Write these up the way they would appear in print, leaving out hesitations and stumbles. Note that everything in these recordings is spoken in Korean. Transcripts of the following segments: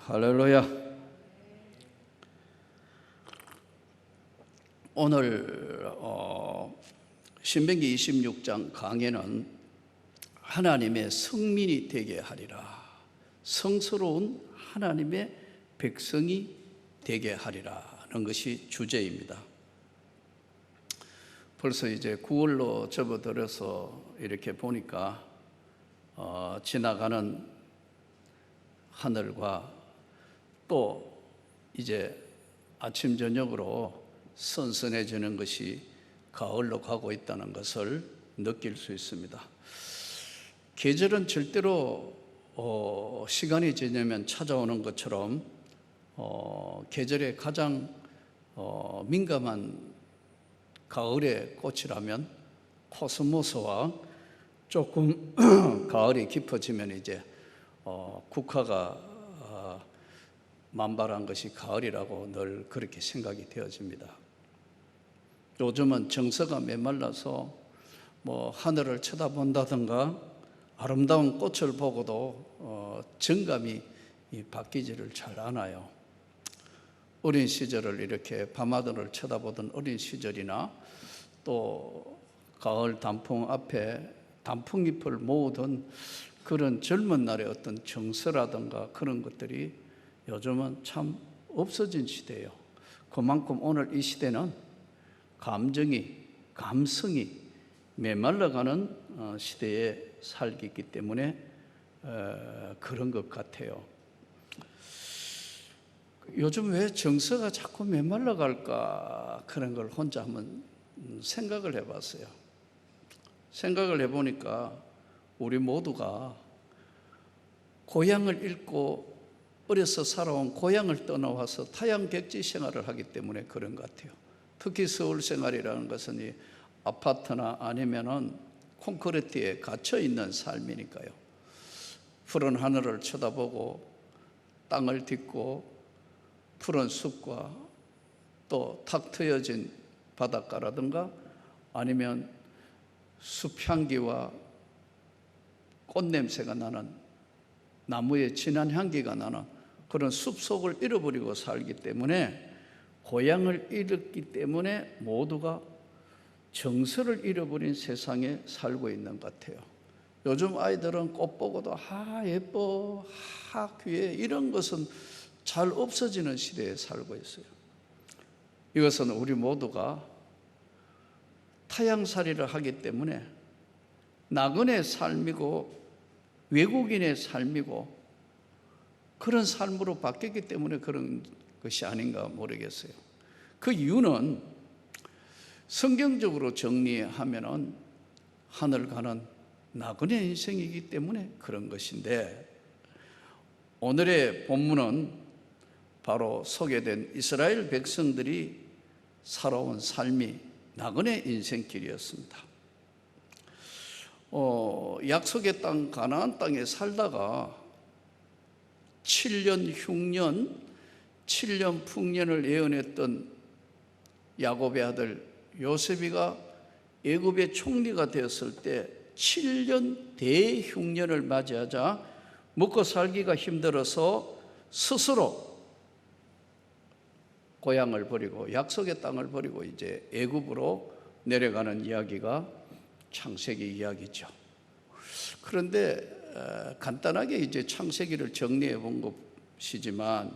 할렐루야. 오늘 신명기 26장 강해는 하나님의 성민이 되게 하리라, 성스러운 하나님의 백성이 되게 하리라는 것이 주제입니다. 벌써 이제 9월로 접어들어서 이렇게 보니까 지나가는 하늘과 또 이제 아침 저녁으로 선선해지는 것이 가을로 가고 있다는 것을 느낄 수 있습니다. 계절은 절대로 시간이 지나면 찾아오는 것처럼 계절에 가장 민감한 가을의 꽃이라면 코스모스와 조금 가을이 깊어지면 이제 국화가 만발한 것이 가을이라고 늘 그렇게 생각이 되어집니다. 요즘은 정서가 메말라서 하늘을 쳐다본다든가 아름다운 꽃을 보고도 정감이 바뀌지를 잘 않아요. 어린 시절을 이렇게 밤하늘을 쳐다보던 어린 시절이나 또 가을 단풍 앞에 단풍잎을 모으던 그런 젊은 날의 어떤 정서라든가 그런 것들이 요즘은 참 없어진 시대예요. 그만큼 오늘 이 시대는 감성이 메말라가는 시대에 살고 있기 때문에 그런 것 같아요. 요즘 왜 정서가 자꾸 메말라갈까, 그런 걸 혼자 한번 생각을 해봤어요. 생각을 해보니까 우리 모두가 고향을 잃고 어려서 살아온 고향을 떠나와서 타양객지 생활을 하기 때문에 그런 것 같아요. 특히 서울 생활이라는 것은 이 아파트나 아니면은 콘크리트에 갇혀 있는 삶이니까요. 푸른 하늘을 쳐다보고 땅을 딛고 푸른 숲과 또 탁 트여진 바닷가라든가 아니면 숲향기와 꽃냄새가 나는, 나무의 진한 향기가 나는 그런 숲속을 잃어버리고 살기 때문에, 고향을 잃었기 때문에 모두가 정서를 잃어버린 세상에 살고 있는 것 같아요. 요즘 아이들은 꽃 보고도 예뻐, 귀해, 이런 것은 잘 없어지는 시대에 살고 있어요. 이것은 우리 모두가 타향살이를 하기 때문에 나그네 삶이고 외국인의 삶이고 그런 삶으로 바뀌었기 때문에 그런 것이 아닌가 모르겠어요. 그 이유는 성경적으로 정리하면은 하늘 가는 나그네 인생이기 때문에 그런 것인데, 오늘의 본문은 바로 소개된 이스라엘 백성들이 살아온 삶이 나그네 인생길이었습니다. 약속의 땅 가나안 땅에 살다가 7년 흉년, 7년 풍년을 예언했던 야곱의 아들 요셉이가 애굽의 총리가 되었을 때 7년 대흉년을 맞이하자 먹고 살기가 힘들어서 스스로 고향을 버리고 약속의 땅을 버리고 이제 애굽으로 내려가는 이야기가 창세기 이야기죠. 그런데 간단하게 이제 창세기를 정리해 본 것이지만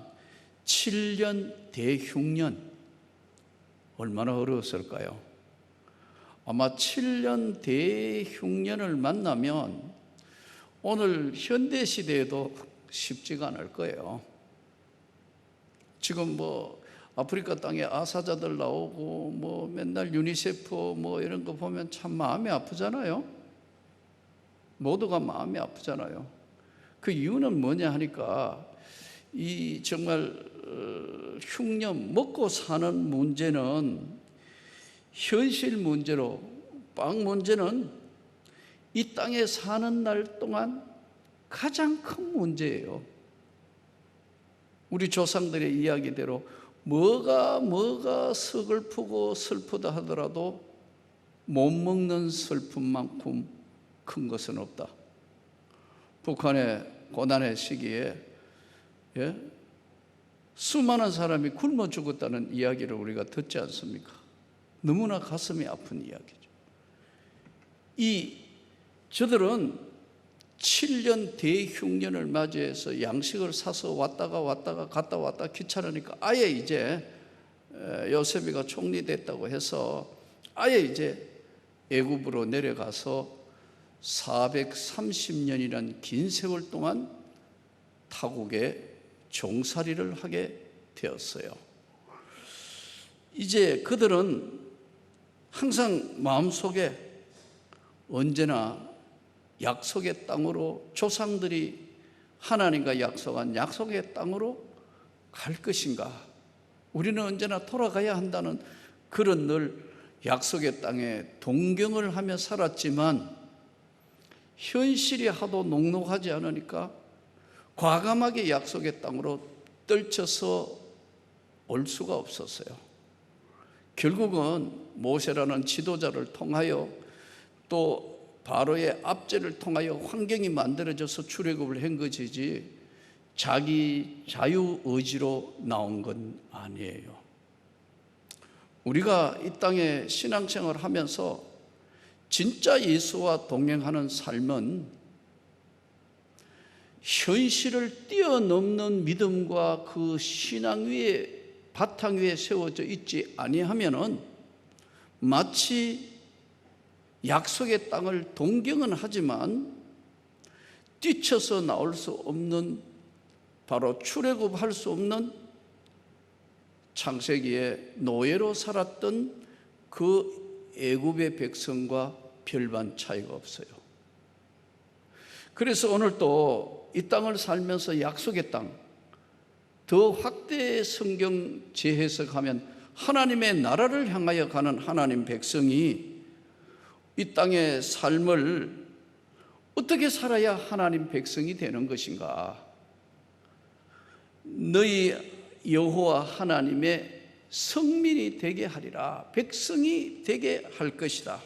7년 대흉년, 얼마나 어려웠을까요? 아마 7년 대흉년을 만나면 오늘 현대 시대에도 쉽지가 않을 거예요. 지금 아프리카 땅에 아사자들 나오고 맨날 유니세프 이런 거 보면 참 마음이 아프잖아요. 모두가 마음이 아프잖아요. 그 이유는 뭐냐 하니까 이 정말 흉년, 먹고 사는 문제는 현실 문제로, 빵 문제는 이 땅에 사는 날 동안 가장 큰 문제예요. 우리 조상들의 이야기대로 뭐가 서글프고 슬프다 하더라도 못 먹는 슬픔만큼 큰 것은 없다. 북한의 고난의 시기에 수많은 사람이 굶어 죽었다는 이야기를 우리가 듣지 않습니까? 너무나 가슴이 아픈 이야기죠. 저들은 7년 대흉년을 맞이해서 양식을 사서 왔다가 갔다 왔다 귀찮으니까 아예 이제 요셉이가 총리됐다고 해서 아예 이제 애굽으로 내려가서 430년이란 긴 세월 동안 타국에 종살이를 하게 되었어요. 이제 그들은 항상 마음속에 언제나 약속의 땅으로, 조상들이 하나님과 약속한 약속의 땅으로 갈 것인가, 우리는 언제나 돌아가야 한다는 그런 늘 약속의 땅에 동경을 하며 살았지만 현실이 하도 녹록하지 않으니까 과감하게 약속의 땅으로 떨쳐서 올 수가 없었어요. 결국은 모세라는 지도자를 통하여 또 바로의 압제를 통하여 환경이 만들어져서 출애굽을 한 것이지 자기 자유의지로 나온 건 아니에요. 우리가 이 땅에 신앙생활을 하면서 진짜 예수와 동행하는 삶은 현실을 뛰어넘는 믿음과 그 신앙 위에, 바탕 위에 세워져 있지 아니하면은 마치 약속의 땅을 동경은 하지만 뛰쳐서 나올 수 없는, 바로 출애굽할 수 없는 창세기에 노예로 살았던 그 애굽의 백성과 별반 차이가 없어요. 그래서 오늘 또 이 땅을 살면서 약속의 땅, 더 확대 성경 재해석하면 하나님의 나라를 향하여 가는 하나님 백성이 이 땅의 삶을 어떻게 살아야 하나님 백성이 되는 것인가? 너희 여호와 하나님의 성민이 되게 하리라, 백성이 되게 할 것이다.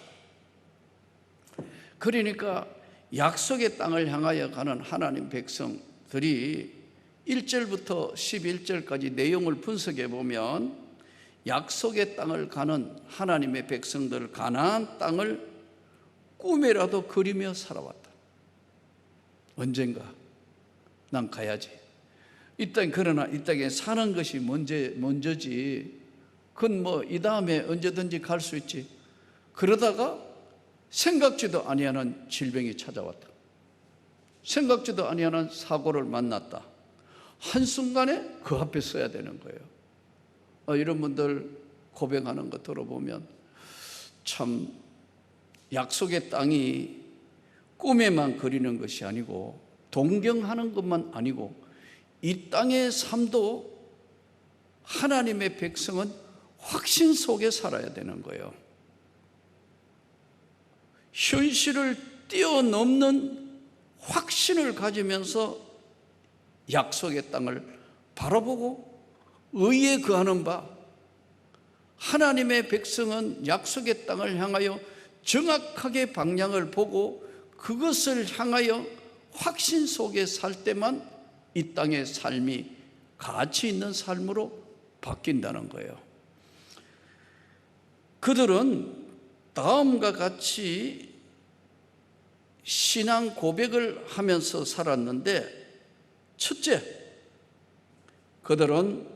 그러니까 약속의 땅을 향하여 가는 하나님 백성들이 1절부터 11절까지 내용을 분석해 보면 약속의 땅을 가는 하나님의 백성들, 가나안 땅을 꿈에라도 그리며 살아왔다. 언젠가 난 가야지. 그러나 이 땅에 사는 것이 먼저지. 그건 뭐 이 다음에 언제든지 갈 수 있지. 그러다가 생각지도 아니하는 질병이 찾아왔다. 생각지도 아니하는 사고를 만났다. 한순간에 그 앞에 서야 되는 거예요. 이런 분들 고백하는 거 들어보면 참 약속의 땅이 꿈에만 그리는 것이 아니고 동경하는 것만 아니고 이 땅의 삶도 하나님의 백성은 확신 속에 살아야 되는 거예요. 현실을 뛰어넘는 확신을 가지면서 약속의 땅을 바라보고 의에 거하는 바, 하나님의 백성은 약속의 땅을 향하여 정확하게 방향을 보고 그것을 향하여 확신 속에 살 때만 이 땅의 삶이 가치 있는 삶으로 바뀐다는 거예요. 그들은 다음과 같이 신앙 고백을 하면서 살았는데, 첫째, 그들은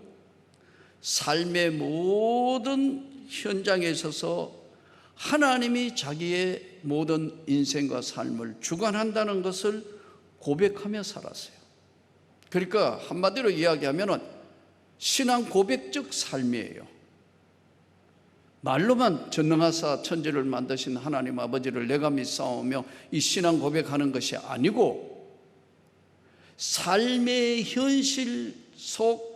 삶의 모든 현장에 있어서 하나님이 자기의 모든 인생과 삶을 주관한다는 것을 고백하며 살았어요. 그러니까 한마디로 이야기하면 신앙 고백적 삶이에요. 말로만 전능하사 천지를 만드신 하나님 아버지를 내가 믿사오며 이 신앙 고백하는 것이 아니고 삶의 현실 속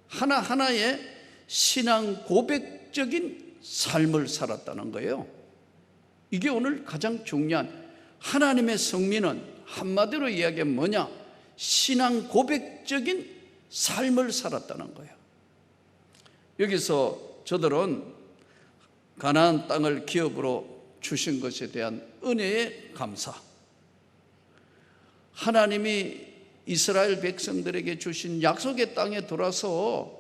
하나하나의 신앙 고백적인 삶을 살았다는 거예요. 이게 오늘 가장 중요한, 하나님의 성민은 한마디로 이야기하면 뭐냐? 신앙 고백적인 삶을 살았다는 거예요. 여기서 저들은 가나안 땅을 기업으로 주신 것에 대한 은혜의 감사, 하나님이 이스라엘 백성들에게 주신 약속의 땅에 들어와서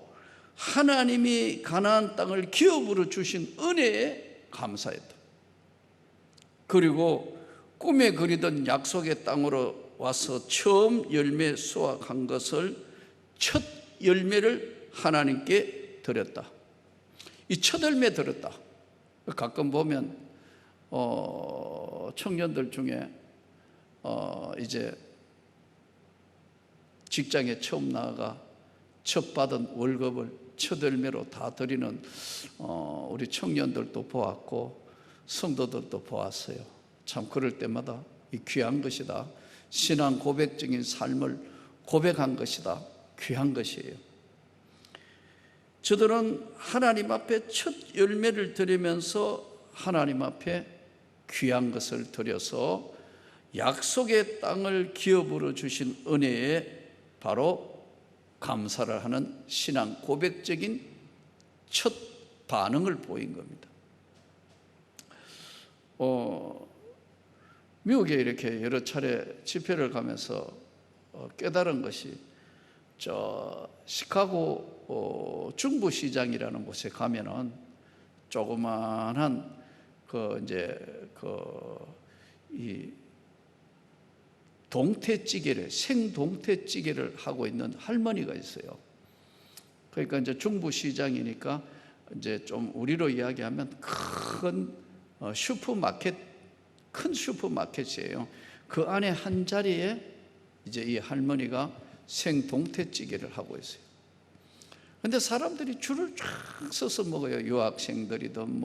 하나님이 가나안 땅을 기업으로 주신 은혜에 감사했다. 그리고 꿈에 그리던 약속의 땅으로 와서 처음 열매 수확한 것을, 첫 열매를 하나님께 드렸다. 이 첫 열매 드렸다. 가끔 보면 청년들 중에 이제 직장에 처음 나아가 첫 받은 월급을 첫 열매로 다 드리는 우리 청년들도 보았고 성도들도 보았어요. 참 그럴 때마다 이 귀한 것이다. 신앙 고백적인 삶을 고백한 것이다. 귀한 것이에요. 저들은 하나님 앞에 첫 열매를 드리면서 하나님 앞에 귀한 것을 드려서 약속의 땅을 기업으로 주신 은혜에 바로 감사를 하는 신앙 고백적인 첫 반응을 보인 겁니다. 미국에 이렇게 여러 차례 집회를 가면서 깨달은 것이, 저 시카고 중부시장이라는 곳에 가면은 조그만한 이 동태찌개를, 생동태찌개를 하고 있는 할머니가 있어요. 그러니까 이제 중부시장이니까 이제 좀 우리로 이야기하면 큰 슈퍼마켓, 큰 슈퍼마켓이에요. 그 안에 한 자리에 이제 이 할머니가 생동태찌개를 하고 있어요. 근데 사람들이 줄을 쫙 서서 먹어요. 유학생들이든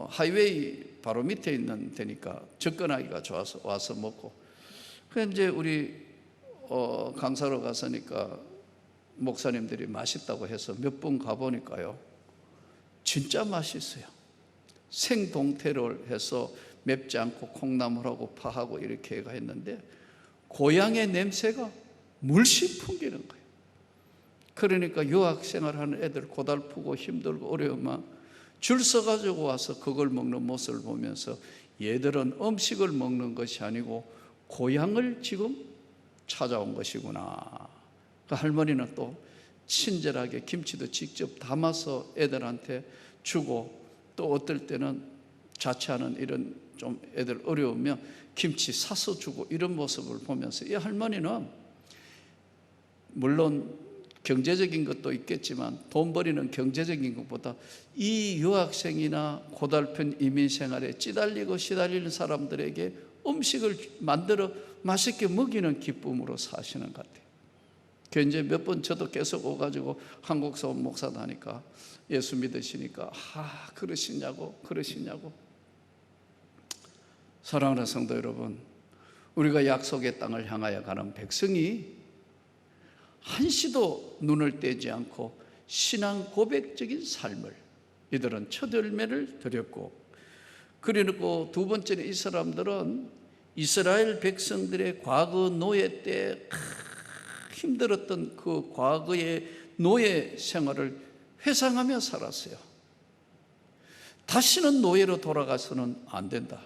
하이웨이 바로 밑에 있는 데니까 접근하기가 좋아서 와서 먹고. 그래서 이제 우리 강사로 갔으니까 목사님들이 맛있다고 해서 몇 번 가보니까요, 진짜 맛있어요. 생동태를 해서 맵지 않고 콩나물하고 파하고 이렇게 해가 했는데 고향의 냄새가 물씬 풍기는 거예요. 그러니까 유학생활 하는 애들 고달프고 힘들고 어려우면 줄 서가지고 와서 그걸 먹는 모습을 보면서 얘들은 음식을 먹는 것이 아니고 고향을 지금 찾아온 것이구나. 그 할머니는 또 친절하게 김치도 직접 담아서 애들한테 주고, 또 어떨 때는 자취하는 이런 좀 애들 어려우면 김치 사서 주고, 이런 모습을 보면서 이 할머니는 물론 경제적인 것도 있겠지만 돈 버리는 경제적인 것보다 이 유학생이나 고달픈 이민 생활에 찌달리고 시달리는 사람들에게 음식을 만들어 맛있게 먹이는 기쁨으로 사시는 것 같아요. 그 이제 몇 번 저도 계속 오가지고 한국서 온 목사도 하니까 예수 믿으시니까 그러시냐고. 사랑하는 성도 여러분, 우리가 약속의 땅을 향하여 가는 백성이 한시도 눈을 떼지 않고 신앙 고백적인 삶을, 이들은 첫 열매를 드렸고, 그리고 두 번째는 이 사람들은 이스라엘 백성들의 과거 노예 때 힘들었던 그 과거의 노예 생활을 회상하며 살았어요. 다시는 노예로 돌아가서는 안 된다.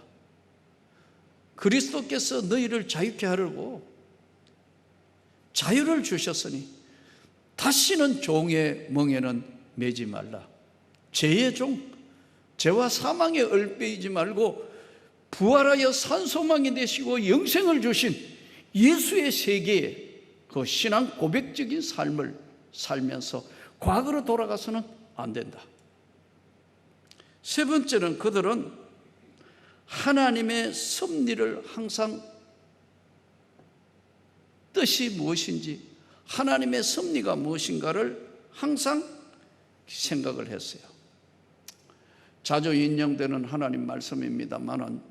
그리스도께서 너희를 자유케 하려고 자유를 주셨으니 다시는 종의 멍에는 매지 말라. 죄의 종, 죄와 사망에 얼빼이지 말고 부활하여 산소망이 되시고 영생을 주신 예수의 세계에 그 신앙 고백적인 삶을 살면서 과거로 돌아가서는 안 된다. 세 번째는 그들은 하나님의 섭리를 항상, 뜻이 무엇인지, 하나님의 섭리가 무엇인가를 항상 생각을 했어요. 자주 인용되는 하나님 말씀입니다만은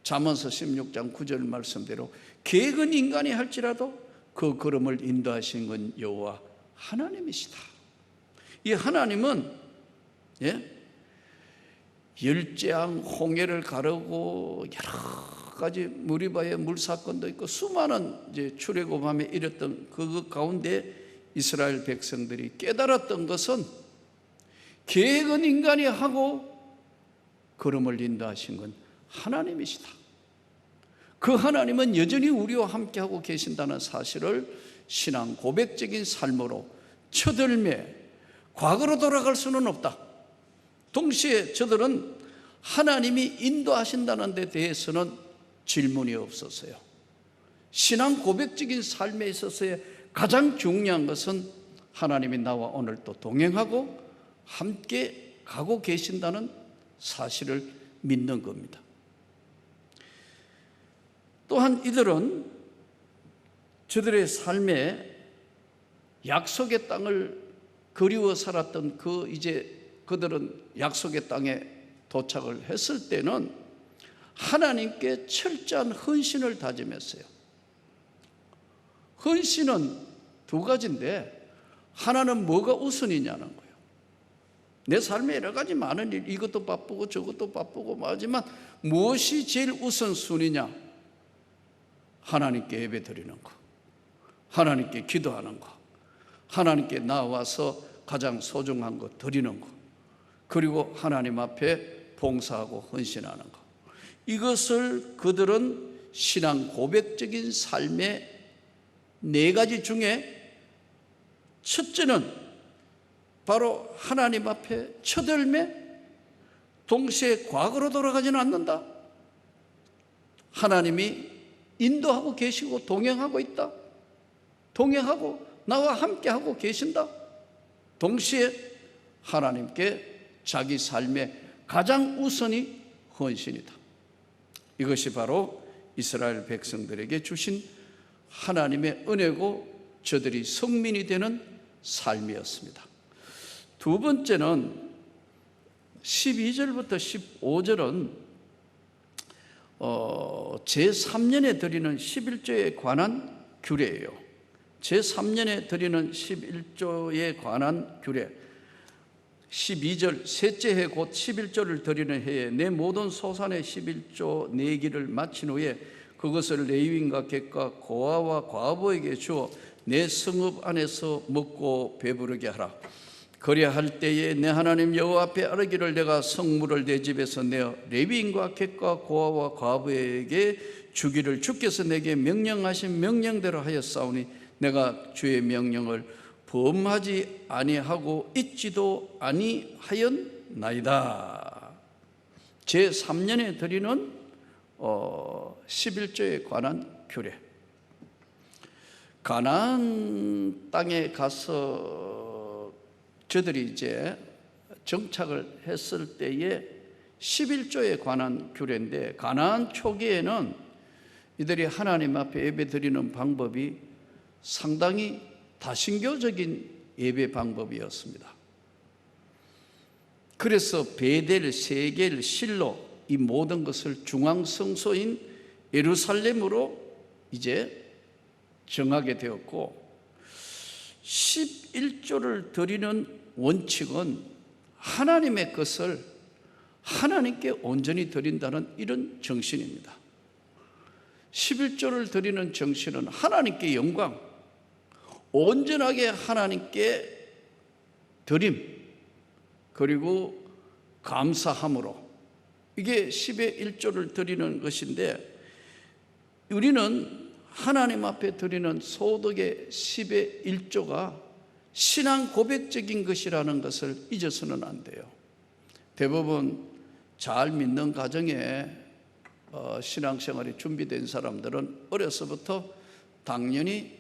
잠언서 16장 9절 말씀대로 계획은 인간이 할지라도 그 걸음을 인도하신 건 여호와 하나님이시다. 이 하나님은 열재앙, 홍해를 가르고 여러 가지 무리바의 물사건도 있고 수많은 이제 출애굽함에 이랬던 그 가운데 이스라엘 백성들이 깨달았던 것은 계획은 인간이 하고 걸음을 인도하신 건 하나님이시다. 그 하나님은 여전히 우리와 함께하고 계신다는 사실을 신앙 고백적인 삶으로 쳐들매 과거로 돌아갈 수는 없다. 동시에 저들은 하나님이 인도하신다는 데 대해서는 질문이 없었어요. 신앙 고백적인 삶에 있어서의 가장 중요한 것은 하나님이 나와 오늘 또 동행하고 함께 가고 계신다는 사실을 믿는 겁니다. 또한 이들은 저들의 삶에 약속의 땅을 그리워 살았던 그들은 약속의 땅에 도착을 했을 때는 하나님께 철저한 헌신을 다짐했어요. 헌신은 두 가지인데 하나는 뭐가 우선이냐는 거예요. 내 삶에 여러 가지 많은 일, 이것도 바쁘고 저것도 바쁘고 하지만 무엇이 제일 우선순위냐? 하나님께 예배 드리는 거, 하나님께 기도하는 거, 하나님께 나와서 가장 소중한 거 드리는 거, 그리고 하나님 앞에 봉사하고 헌신하는 거. 이것을 그들은 신앙 고백적인 삶의 네 가지 중에 첫째는 바로 하나님 앞에 쳐들매 동시에 과거로 돌아가지는 않는다. 하나님이 인도하고 계시고 동행하고 있다. 동행하고 나와 함께하고 계신다. 동시에 하나님께 자기 삶의 가장 우선이 헌신이다. 이것이 바로 이스라엘 백성들에게 주신 하나님의 은혜고 저들이 성민이 되는 삶이었습니다. 두 번째는 12절부터 15절은 제3년에 드리는 11조에 관한 규례예요. 제3년에 드리는 11조에 관한 규례. 12절 셋째 해 곧 11조를 드리는 해에 내 모든 소산의 11조 내기를 마친 후에 그것을 레위인과 객과 고아와 과부에게 주어 내 성읍 안에서 먹고 배부르게 하라. 그리할 때에 내 하나님 여호와 앞에 아뢰기를 내가 성물을 내 집에서 내어 레위인과 객과 고아와 과부에게 주기를 주께서 내게 명령하신 명령대로 하였사오니 내가 주의 명령을 범하지 아니하고 잊지도 아니하였나이다. 제3년에 드리는 11조에 관한 규례. 가나안 땅에 가서 저들이 이제 정착을 했을 때에 11조에 관한 규례인데, 가나안 초기에는 이들이 하나님 앞에 예배드리는 방법이 상당히 다신교적인 예배 방법이었습니다. 그래서 베델, 세겔, 실로 이 모든 것을 중앙성소인 예루살렘으로 이제 정하게 되었고, 11조를 드리는 원칙은 하나님의 것을 하나님께 온전히 드린다는 이런 정신입니다. 11조를 드리는 정신은 하나님께 영광, 온전하게 하나님께 드림, 그리고 감사함으로, 이게 10의 1조를 드리는 것인데, 우리는 하나님 앞에 드리는 소득의 10의 1조가 신앙 고백적인 것이라는 것을 잊어서는 안 돼요. 대부분 잘 믿는 가정에 신앙생활이 준비된 사람들은 어려서부터 당연히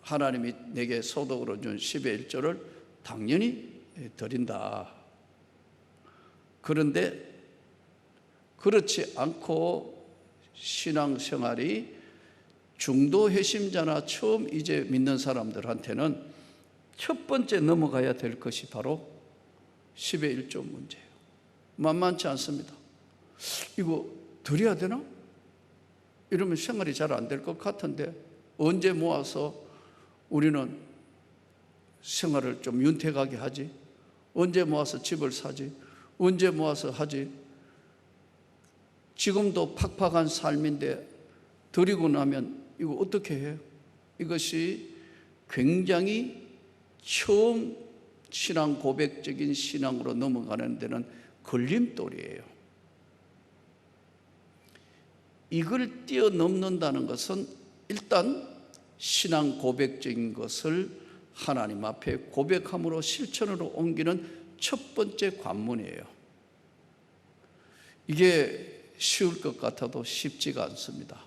하나님이 내게 소득으로 준 10의 1조를 당연히 드린다. 그런데 그렇지 않고 신앙생활이 중도 회심자나 처음 이제 믿는 사람들한테는 첫 번째 넘어가야 될 것이 바로 10의 1조 문제예요. 만만치 않습니다. 이거 드려야 되나? 이러면 생활이 잘 안 될 것 같은데 언제 모아서 우리는 생활을 좀 윤택하게 하지? 언제 모아서 집을 사지? 언제 모아서 하지? 지금도 팍팍한 삶인데 드리고 나면 이거 어떻게 해요? 이것이 굉장히 처음 신앙 고백적인 신앙으로 넘어가는 데는 걸림돌이에요. 이걸 뛰어넘는다는 것은 일단 신앙 고백적인 것을 하나님 앞에 고백함으로 실천으로 옮기는 첫 번째 관문이에요. 이게 쉬울 것 같아도 쉽지가 않습니다.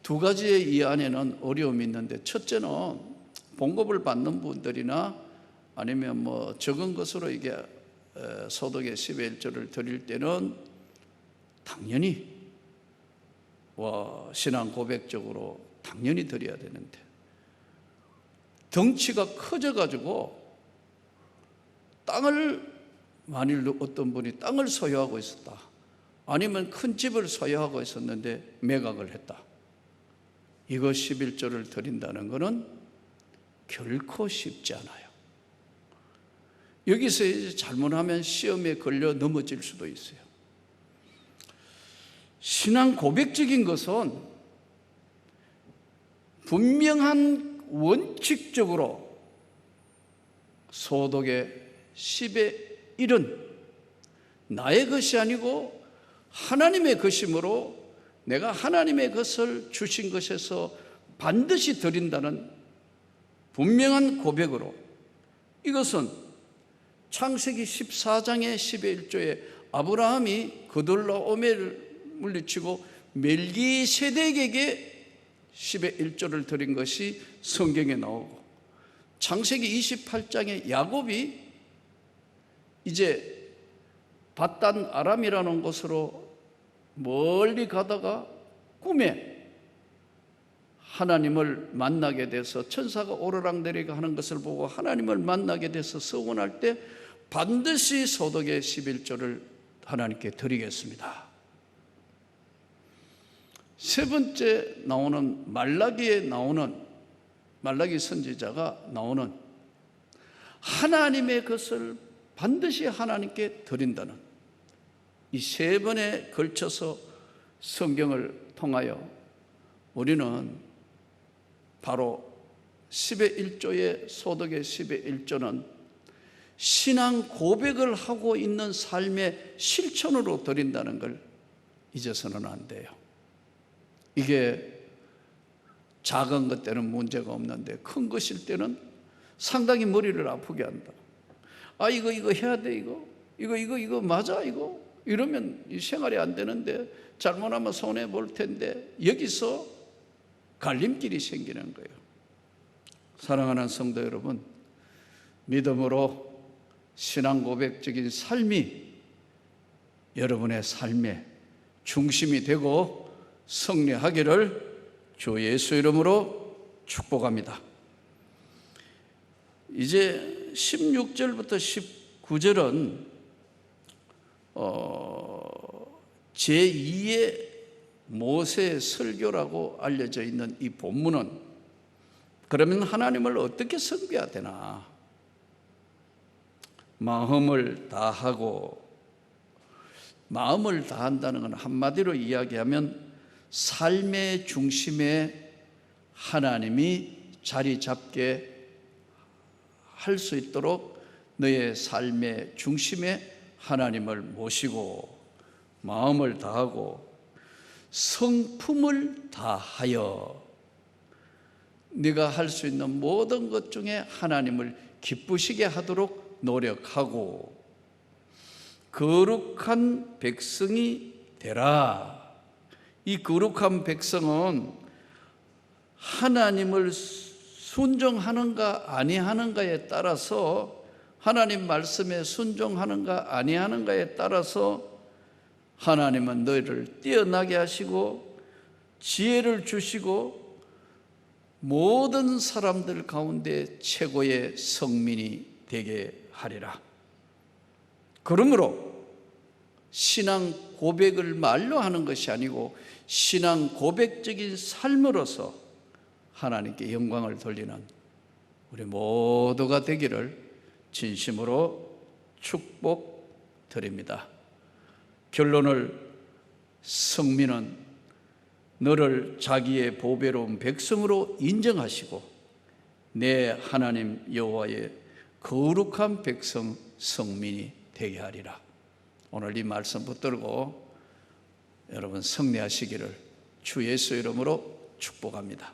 두 가지의 이 안에는 어려움이 있는데, 첫째는 봉급을 받는 분들이나 아니면 적은 것으로 이게 소득의 10의 1조를 드릴 때는 당연히 신앙 고백적으로 당연히 드려야 되는데, 덩치가 커져가지고 땅을, 만일 어떤 분이 땅을 소유하고 있었다, 아니면 큰 집을 소유하고 있었는데 매각을 했다, 이거 11조를 드린다는 것은 결코 쉽지 않아요. 여기서 이제 잘못하면 시험에 걸려 넘어질 수도 있어요. 신앙 고백적인 것은 분명한 원칙적으로 소득의 10의 1은 나의 것이 아니고 하나님의 것이므로 내가 하나님의 것을 주신 것에서 반드시 드린다는 분명한 고백으로, 이것은 창세기 14장의 10의 1조에 아브라함이 그돌라오멜을 물리치고 멜기세덱에게 10의 1조를 드린 것이 성경에 나오고, 창세기 28장에 야곱이 이제 밧단 아람이라는 곳으로 멀리 가다가 꿈에 하나님을 만나게 돼서 천사가 오르락내리락 하는 것을 보고 하나님을 만나게 돼서 서원할 때 반드시 소득의 11조를 하나님께 드리겠습니다. 세 번째 나오는 말라기에 나오는, 말라기 선지자가 나오는 하나님의 것을 반드시 하나님께 드린다는, 이 세 번에 걸쳐서 성경을 통하여 우리는 바로 10의 1조의 소득의 10의 1조는 신앙 고백을 하고 있는 삶의 실천으로 드린다는 걸 잊어서는 안 돼요. 이게 작은 것 때는 문제가 없는데 큰 것일 때는 상당히 머리를 아프게 한다. 이거 해야 돼, 이거 맞아, 이러면 이 생활이 안 되는데, 잘못하면 손해 볼 텐데, 여기서 갈림길이 생기는 거예요. 사랑하는 성도 여러분, 믿음으로 신앙 고백적인 삶이 여러분의 삶의 중심이 되고 승리하기를 주 예수 이름으로 축복합니다. 이제 16절부터 19절은 제2의 모세 설교라고 알려져 있는 이 본문은, 그러면 하나님을 어떻게 섬겨야 되나? 마음을 다하고, 마음을 다한다는 건 한마디로 이야기하면 삶의 중심에 하나님이 자리 잡게 할 수 있도록 너의 삶의 중심에 하나님을 모시고, 마음을 다하고 성품을 다하여 네가 할 수 있는 모든 것 중에 하나님을 기쁘시게 하도록 노력하고 거룩한 백성이 되라. 이 거룩한 백성은 하나님을 순종하는가 아니하는가에 따라서, 하나님 말씀에 순종하는가 아니하는가에 따라서 하나님은 너희를 뛰어나게 하시고 지혜를 주시고 모든 사람들 가운데 최고의 성민이 되게 하리라. 그러므로 신앙 고백을 말로 하는 것이 아니고 신앙 고백적인 삶으로서 하나님께 영광을 돌리는 우리 모두가 되기를 진심으로 축복드립니다. 결론을, 성민은 너를 자기의 보배로운 백성으로 인정하시고 내 하나님 여호와의 거룩한 백성 성민이 되게 하리라. 오늘 이 말씀 붙들고 여러분 승리하시기를 주 예수 이름으로 축복합니다.